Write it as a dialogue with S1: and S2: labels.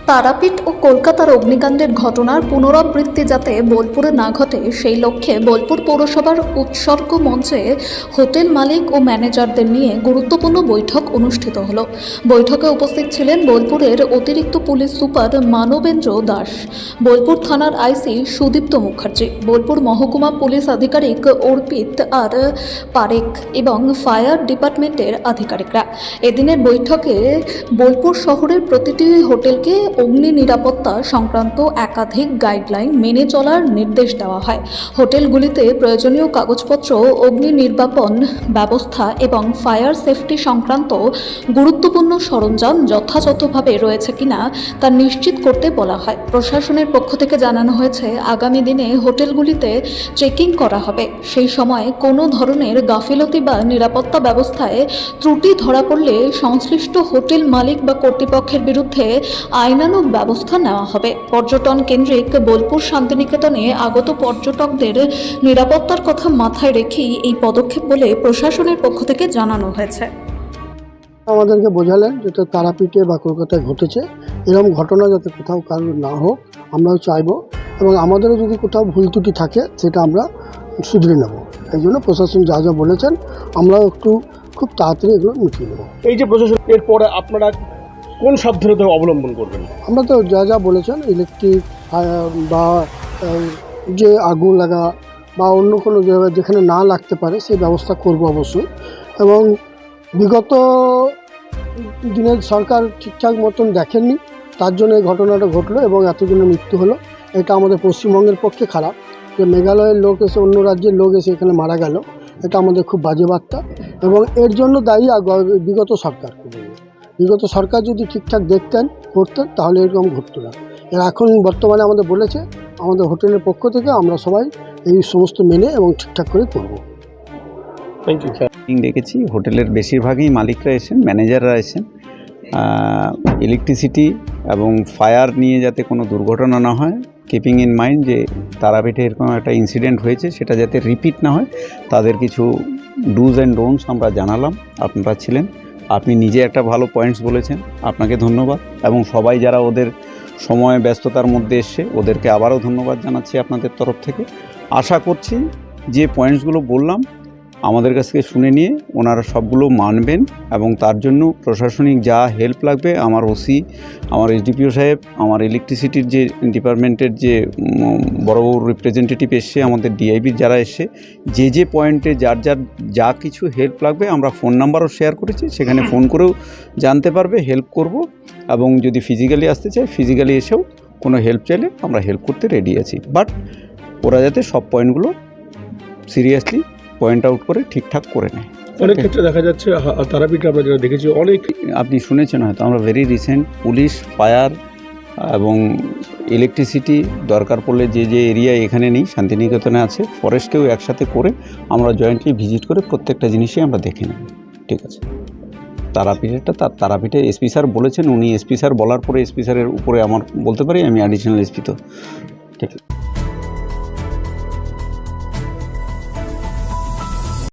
S1: তারাপীঠ ও কলকাতার অগ্নিকাণ্ডের ঘটনার পুনরাবৃত্তি যাতে বোলপুরে না ঘটে সেই লক্ষ্যে বোলপুর পৌরসভার উৎসর্গ মঞ্চে হোটেল মালিক ও ম্যানেজারদের নিয়ে গুরুত্বপূর্ণ বৈঠক অনুষ্ঠিত হলো। বৈঠকে উপস্থিত ছিলেন বোলপুরের অতিরিক্ত পুলিশ সুপার মানবেন্দ্র দাস, বোলপুর থানার আইসি সুদীপ্ত মুখার্জি, বোলপুর মহকুমা পুলিশ আধিকারিক অর্পিত আর পারেখ এবং ফায়ার ডিপার্টমেন্টের আধিকারিকরা। এদিনের বৈঠকে বোলপুর শহরের প্রতিটি হোটেলকে অগ্নি নিরাপত্তা সংক্রান্ত একাধিক গাইডলাইন মেনে চলার নির্দেশ দেওয়া হয়। হোটেলগুলিতে প্রয়োজনীয় কাগজপত্র, অগ্নি নির্বাপন ব্যবস্থা এবং ফায়ার সেফটি সংক্রান্ত গুরুত্বপূর্ণ সরঞ্জাম যথাযথভাবে রয়েছে কিনা তা নিশ্চিত করতে বলা হয়। প্রশাসনের পক্ষ থেকে জানানো হয়েছে, আগামী দিনে হোটেলগুলিতে চেকিং করা হবে। সেই সময় কোনো ধরনের গাফিলতি বা নিরাপত্তা ব্যবস্থায় ত্রুটি ধরা পড়লে সংশ্লিষ্ট হোটেল মালিক বা কর্তৃপক্ষের বিরুদ্ধে আইনানুগ ব্যবস্থা নেওয়া হবে। পর্যটন কেন্দ্রিক বোলপুর শান্তিনিকেতনে আগত পর্যটকদের নিরাপত্তার কথা মাথায় রেখেই এই পদক্ষেপ বলে প্রশাসনের পক্ষ থেকে জানানো হয়েছে।
S2: আমাদেরকে বোঝালেন যেটা তারাপীঠে বা কলকাতায় ঘটেছে, এরকম ঘটনা যাতে কোথাও কারোর না হোক আমরাও চাইবো, এবং আমাদেরও যদি কোথাও ভুল ত্রুটি থাকে সেটা আমরা শুধরে নেব। এই জন্য প্রশাসন যা যা বলেছেন আমরাও একটু খুব তাড়াতাড়ি এগুলো মিটিয়ে নেব।
S3: এই যে প্রশাসন, এরপরে আপনারা কোন সাবধানতা অবলম্বন করবেন?
S2: আমরা তো যা যা বলেছেন, ইলেকট্রিক বা যে আগুন লাগা বা অন্য কোনো জায়গায় যেখানে না লাগতে পারে সেই ব্যবস্থা করব অবশ্যই। এবং বিগত দিনের সরকার ঠিকঠাক মতন দেখেননি, তার জন্য এই ঘটনাটা ঘটলো এবং এতজনের মৃত্যু হলো। এটা আমাদের পশ্চিমবঙ্গের পক্ষে খারাপ যে মেঘালয়ের লোক এসে, অন্য রাজ্যের লোক এসে এখানে মারা গেল। এটা আমাদের খুব বাজে বার্তা এবং এর জন্য দায়ী বিগত সরকার। বিগত সরকার যদি ঠিকঠাক দেখতেন, করতেন, তাহলে এরকম ঘটতো না। এখন বর্তমানে আমাদের বলেছে, আমাদের হোটেলের পক্ষ থেকে আমরা সবাই এই সমস্ত মেনে এবং ঠিকঠাক করে করবো।
S3: Thank you sir.
S4: দেখেছি হোটেলের বেশিরভাগই মালিকরা এসেছেন, ম্যানেজাররা এসেছেন। ইলেকট্রিসিটি এবং ফায়ার নিয়ে যাতে কোনো দুর্ঘটনা না হয়, কিপিং ইন মাইন্ড যে তারাপীঠে এরকম একটা ইনসিডেন্ট হয়েছে সেটা যাতে রিপিট না হয়, তাদের কিছু ডুজ অ্যান্ড ডোন্টস আমরা জানালাম। আপনারা ছিলেন, আপনি নিজে একটা ভালো পয়েন্টস বলেছেন, আপনাকে ধন্যবাদ। এবং সবাই যারা ওদের সময় ব্যস্ততার মধ্যে এসছে ওদেরকে আবারও ধন্যবাদ জানাচ্ছি আপনাদের তরফ থেকে। আশা করছি যে পয়েন্টসগুলো বললাম আমাদের কাছ থেকে শুনে নিয়ে ওনারা সবগুলো মানবেন এবং তার জন্য প্রশাসনিক যা হেল্প লাগবে, আমার ওসি, আমার এসডিপিও সাহেব, আমার ইলেকট্রিসিটির যে ডিপার্টমেন্টের যে বড় বড় রিপ্রেজেন্টেটিভ এসছে, আমাদের ডিআইবির যারা এসছে, যে পয়েন্টে যার যা কিছু হেল্প লাগবে আমরা ফোন নাম্বারও শেয়ার করেছি, সেখানে ফোন করেও জানতে পারবে, হেল্প করব। এবং যদি ফিজিক্যালি আসতে চায়, ফিজিক্যালি এসেও কোনো হেল্প চাইলে আমরা হেল্প করতে রেডি আছি। বাট ওরা যাতে সব পয়েন্টগুলো সিরিয়াসলি পয়েন্ট আউট করে ঠিকঠাক করে নেয়।
S3: অনেক ক্ষেত্রে দেখা যাচ্ছে তারাপীঠে আমরা যেটা দেখেছি, অনেক
S4: আপনি শুনেছেন হয়তো, আমরা ভেরি রিসেন্ট পুলিশ, ফায়ার এবং ইলেকট্রিসিটি দরকার পড়লে যে এরিয়া এখানে নেই, শান্তিনিকেতনে আছে, ফরেস্টকেও একসাথে করে আমরা জয়েন্টলি ভিজিট করে প্রত্যেকটা জিনিসই আমরা দেখে নেব। ঠিক আছে, তারাপীঠে এসপি স্যার বলেছেন, উনি এসপি স্যার বলার পরে এসপি স্যারের উপরে আমার বলতে পারি, আমি অ্যাডিশনাল এসপি, তো ঠিক আছে।